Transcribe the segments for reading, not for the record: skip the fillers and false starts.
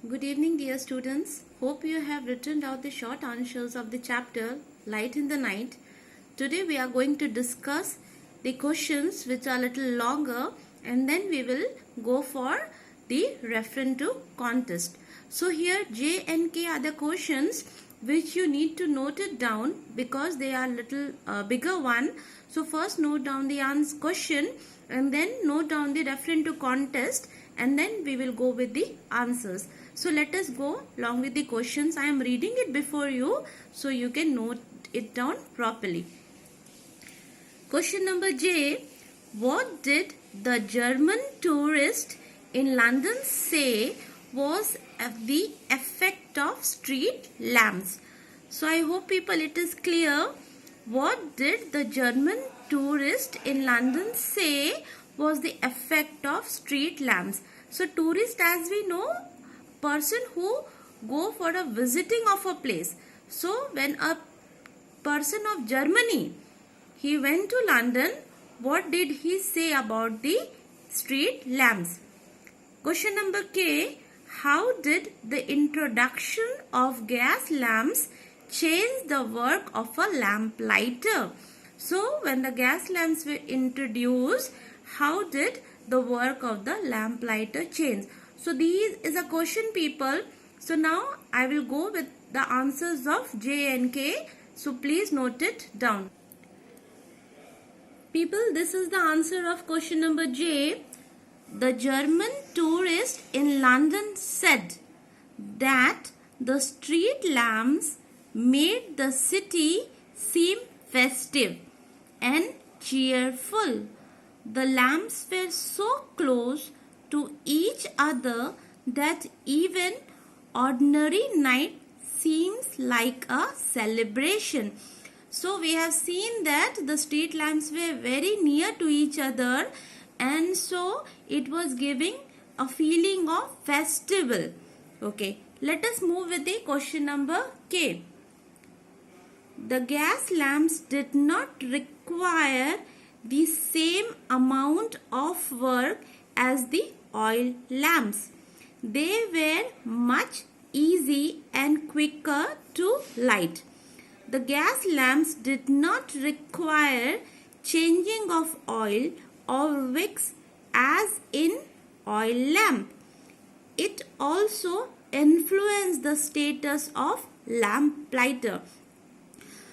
Good evening, dear students. Hope you have written out the short answers of the chapter Light in the Night. Today we are going to discuss the questions which are a little longer, and then we will go for the reference to contest. So here J and K are the questions which you need to note it down because they are little bigger one. So first note down the question and then note down the reference to contest, and then we will go with the answers. So let us go along with the questions. I am reading it before you so you can note it down properly. Question number J. What did the German tourist in London say was the effect of street lamps? So I hope people it is clear. What did the German tourist in London say was the effect of street lamps? So tourist, as we know, person who go for a visiting of a place. So when a person of Germany, he went to London, what did he say about the street lamps? Question number K. How did the introduction of gas lamps change the work of a lamplighter? So when the gas lamps were introduced, how did the work of the lamplighter change? So these is a question, people. So now I will go with the answers of J and K. So please note it down. People, this is the answer of question number J. The German tourist in London said that the street lamps made the city seem festive and cheerful. The lamps were so close to each other that even ordinary night seems like a celebration. So we have seen that the street lamps were very near to each other, and so it was giving a feeling of festival. Okay, let us move with the question number K. The gas lamps did not require the same amount of work as the oil lamps. They were much easy and quicker to light. The gas lamps did not require changing of oil or wicks as in oil lamp. It also influenced the status of lamplighter.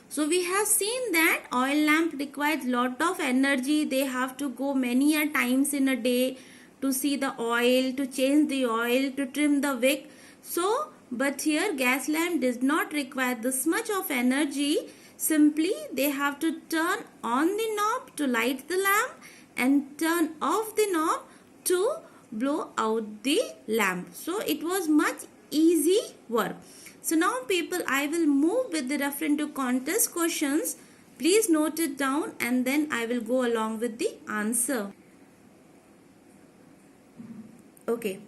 So we have seen that oil lamp requires lot of energy. They have to go many a times in a day to see the oil, to change the oil, to trim the wick. So, but here gas lamp does not require this much of energy. Simply they have to turn on the knob to light the lamp and turn off the knob to blow out the lamp. So it was much easy work. So now people, I will move with the reference to contest questions. Please note it down and then I will go along with the answer. Okay.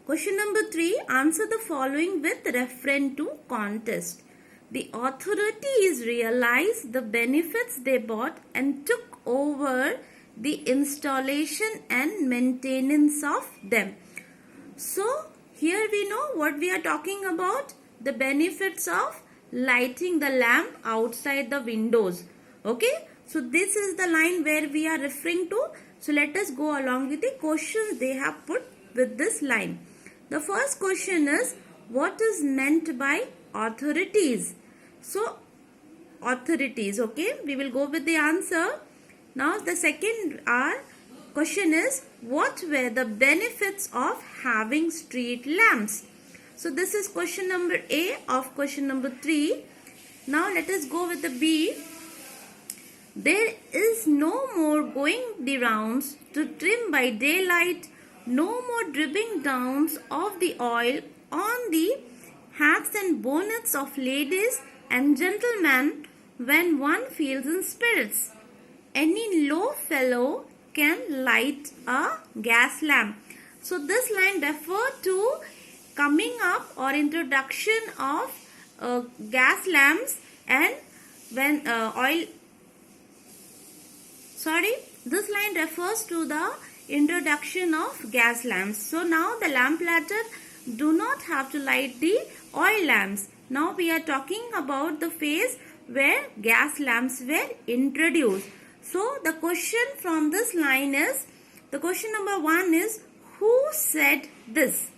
Question number 3. Answer the following with reference to contest. The authorities realized the benefits they bought and took over the installation and maintenance of them. So here we know what we are talking about, the benefits of lighting the lamp outside the windows. Okay, so this is the line where we are referring to. So let us go along with the questions they have put with this line. The first question is, what is meant by authorities? So authorities, okay, we will go with the answer. Now the second question is, what were the benefits of having street lamps? So this is question number A of question number 3. Now let us go with the B. There is no more going the rounds to trim by daylight, no more dripping downs of the oil on the hats and bonnets of ladies and gentlemen when one feels in spirits. Any low fellow can light a gas lamp. So this line refers to coming up or introduction of gas lamps, and when this line refers to the introduction of gas lamps. So now the lamplighter do not have to light the oil lamps. Now we are talking about the phase where gas lamps were introduced. So the question from this line is, the question number 1 is, who said this?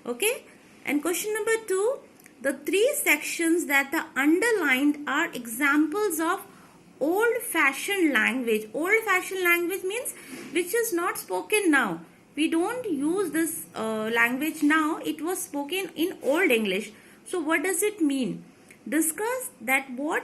Okay. And question number 2, the 3 sections that are underlined are examples of old-fashioned language. Old-fashioned language means which is not spoken now. We don't use this language now. It was spoken in Old English. So what does it mean? Discuss that what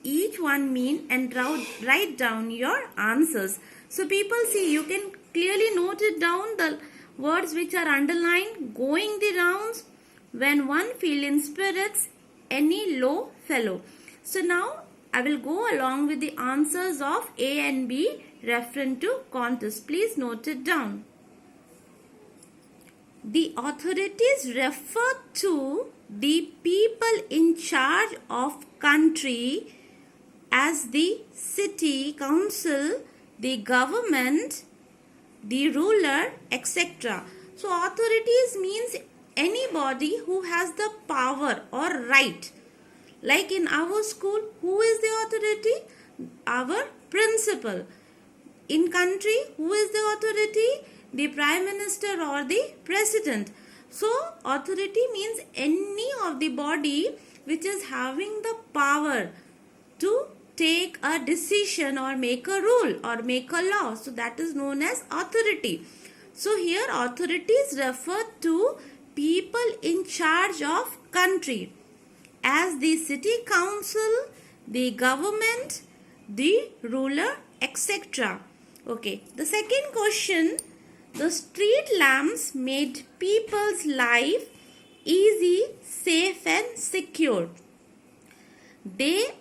each one mean and write down your answers. So people, see, you can clearly note it down, the words which are underlined: going the rounds, when one feel in spirits, any low fellow. So now I will go along with the answers of A and B referring to contest. Please note it down. The authorities refer to the people in charge of country as the city council, the government, the ruler, etc. So authorities means anybody who has the power or right. Like in our school, who is the authority? Our principal. In country, who is the authority? The prime minister or the president. So authority means any of the body which is having the power to take a decision or make a rule or make a law. So that is known as authority. So here authorities refer to people in charge of country as the city council, the government, the ruler, etc. Okay. The second question, the street lamps made people's life easy, safe and secure. They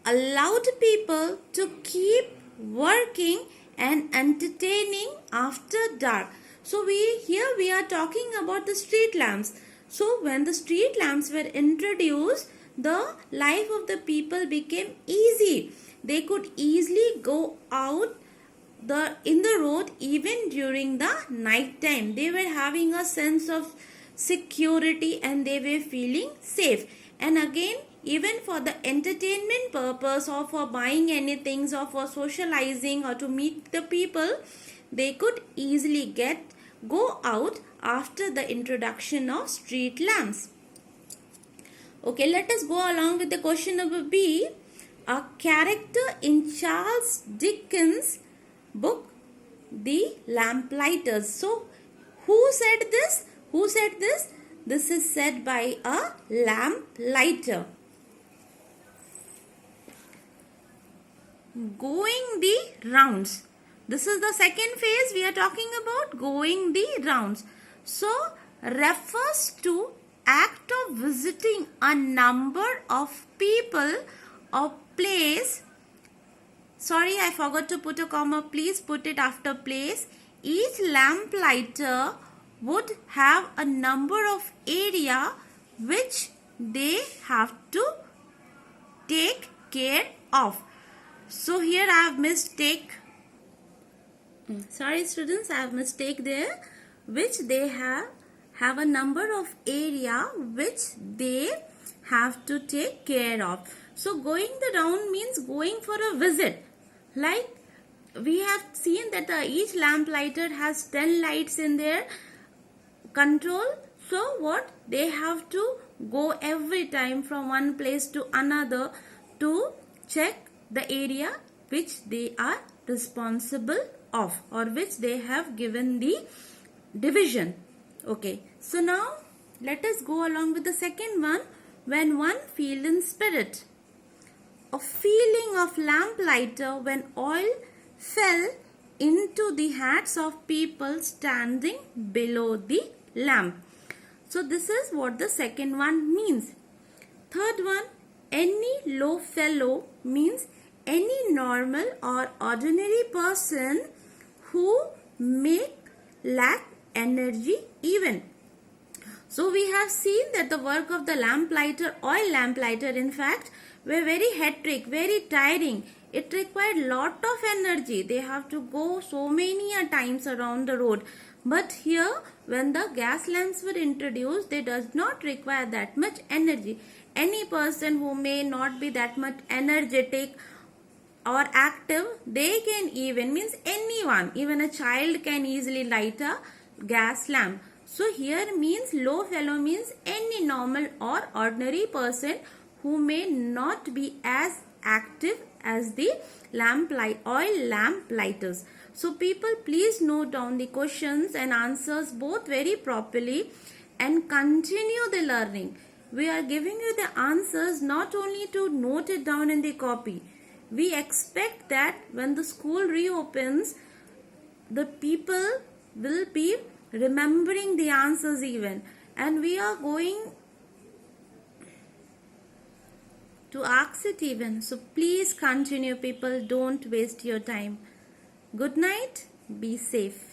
allowed people to keep working and entertaining after dark. So here we are talking about the street lamps. So when the street lamps were introduced, the life of the people became easy. They could easily go out in the road even during the night time. They were having a sense of security and they were feeling safe. And again, even for the entertainment purpose or for buying anything or for socializing or to meet the people, they could easily go out after the introduction of street lamps. Okay, let us go along with the question number B. A character in Charles Dickens' book, The Lamplighters. So, who said this? Who said this? This is said by a lamplighter. Going the rounds. This is the second phase we are talking about, going the rounds. So, refers to act of visiting a number of people or place. Sorry, I forgot to put a comma. Please put it after place. Each lamplighter would have a number of area which they have to take care of. So here I have mistake. Sorry students, I have mistake there. Which they have a number of area which they have to take care of. So going the round means going for a visit. Like we have seen that each lamplighter has 10 lights in their control. So what? They have to go every time from one place to another to check the area which they are responsible of or which they have given the division. Okay. So now let us go along with the second one. When one feel in spirit. A feeling of lamplighter when oil fell into the hats of people standing below the lamp. So this is what the second one means. Third one, any low fellow means any normal or ordinary person who may lack energy even. So we have seen that the work of the lamplighter, oil lamplighter in fact, were very hectic, very tiring. it required lot of energy. They have to go so many times around the road. But here, when the gas lamps were introduced, they does not require that much energy. Any person who may not be that much energetic or active, they can even, means anyone, even a child can easily light a gas lamp. So here means low fellow means any normal or ordinary person who may not be as active as the oil lamp lighters. So people, please note down the questions and answers both very properly and continue the learning. We are giving you the answers not only to note it down in the copy. We expect that when the school reopens, the people will be remembering the answers even. And we are going to ask it even. So please continue, people. Don't waste your time. Good night. Be safe.